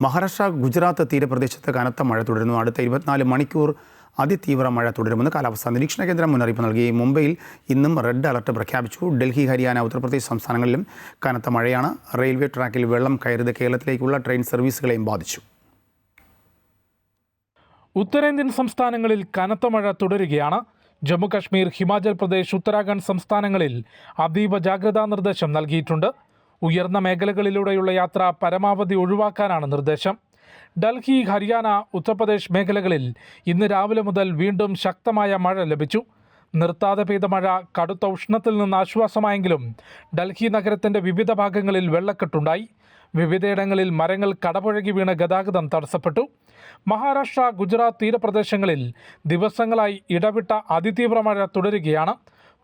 മഹാരാഷ്ട്ര ഗുജറാത്ത് തീരപ്രദേശത്ത് കനത്ത മഴ തുടരുന്നു. അടുത്ത 24 മണിക്കൂർ അതിതീവ്ര മഴ തുടരുമെന്ന് കാലാവസ്ഥാ നിരീക്ഷണ കേന്ദ്രം മുന്നറിയിപ്പ് നൽകി. മുംബൈയിൽ ഇന്നും റെഡ് അലർട്ട് പ്രഖ്യാപിച്ചു. ഡൽഹി, ഹരിയാന, ഉത്തർപ്രദേശ് സംസ്ഥാനങ്ങളിലും കനത്ത മഴയാണ്. റെയിൽവേ ട്രാക്കിൽ വെള്ളം കയറിയത് കേരളത്തിലേക്കുള്ള ട്രെയിൻ സർവീസുകളെയും ബാധിച്ചു. ഉത്തരേന്ത്യൻ സംസ്ഥാനങ്ങളിൽ കനത്ത മഴ തുടരുകയാണ്. ജമ്മു കശ്മീർ, ഹിമാചൽ പ്രദേശ്, ഉത്തരാഖണ്ഡ് സംസ്ഥാനങ്ങളിൽ അതീവ ജാഗ്രതാ നിർദ്ദേശം നൽകിയിട്ടുണ്ട്. ഉയർന്ന മേഖലകളിലൂടെയുള്ള യാത്ര പരമാവധി ഒഴിവാക്കാനാണ് നിർദ്ദേശം. ഡൽഹി, ഹരിയാന, ഉത്തർപ്രദേശ് മേഖലകളിൽ ഇന്ന് രാവിലെ മുതൽ വീണ്ടും ശക്തമായ മഴ ലഭിച്ചു. നിർത്താതെ പെയ്ത മഴ കടുത്ത ഉഷ്ണത്തിൽ നിന്ന് ആശ്വാസമായെങ്കിലും ഡൽഹി നഗരത്തിൻ്റെ വിവിധ ഭാഗങ്ങളിൽ വെള്ളക്കെട്ടുണ്ടായി. വിവിധയിടങ്ങളിൽ മരങ്ങൾ കടപുഴകി വീണ് ഗതാഗതം തടസ്സപ്പെട്ടു. മഹാരാഷ്ട്ര, ഗുജറാത്ത് തീരപ്രദേശങ്ങളിൽ ദിവസങ്ങളായി ഇടവിട്ട അതിതീവ്ര മഴ തുടരുകയാണ്.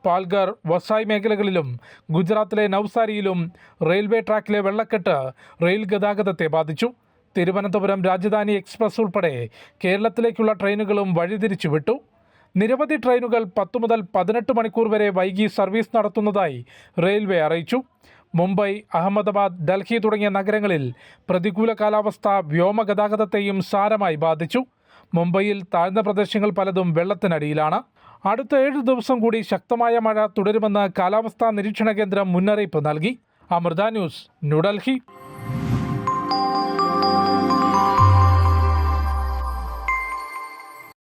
പാൽഘർ, വസായ് മേഖലകളിലും ഗുജറാത്തിലെ നവ്സാരിയിലും റെയിൽവേ ട്രാക്കിലെ വെള്ളക്കെട്ട് റെയിൽ ഗതാഗതത്തെ ബാധിച്ചു. തിരുവനന്തപുരം രാജധാനി എക്സ്പ്രസ് ഉൾപ്പെടെ കേരളത്തിലേക്കുള്ള ട്രെയിനുകളും വഴിതിരിച്ചുവിട്ടു. നിരവധി ട്രെയിനുകൾ 10 മുതൽ 18 മണിക്കൂർ വരെ വൈകി സർവീസ് നടത്തുന്നതായി റെയിൽവേ അറിയിച്ചു. മുംബൈ, അഹമ്മദാബാദ്, ഡൽഹി തുടങ്ങിയ നഗരങ്ങളിൽ പ്രതികൂല കാലാവസ്ഥ വ്യോമഗതാഗതത്തെയും സാരമായി ബാധിച്ചു. മുംബൈയിൽ താഴ്ന്ന പ്രദേശങ്ങൾ പലതും വെള്ളത്തിനടിയിലാണ്. അടുത്ത 7 ദിവസം കൂടി ശക്തമായ മഴ തുടരുമെന്ന് കാലാവസ്ഥാ നിരീക്ഷണ കേന്ദ്രം മുന്നറിയിപ്പ് നൽകി. അമൃത ന്യൂസ്, ന്യൂഡൽഹി.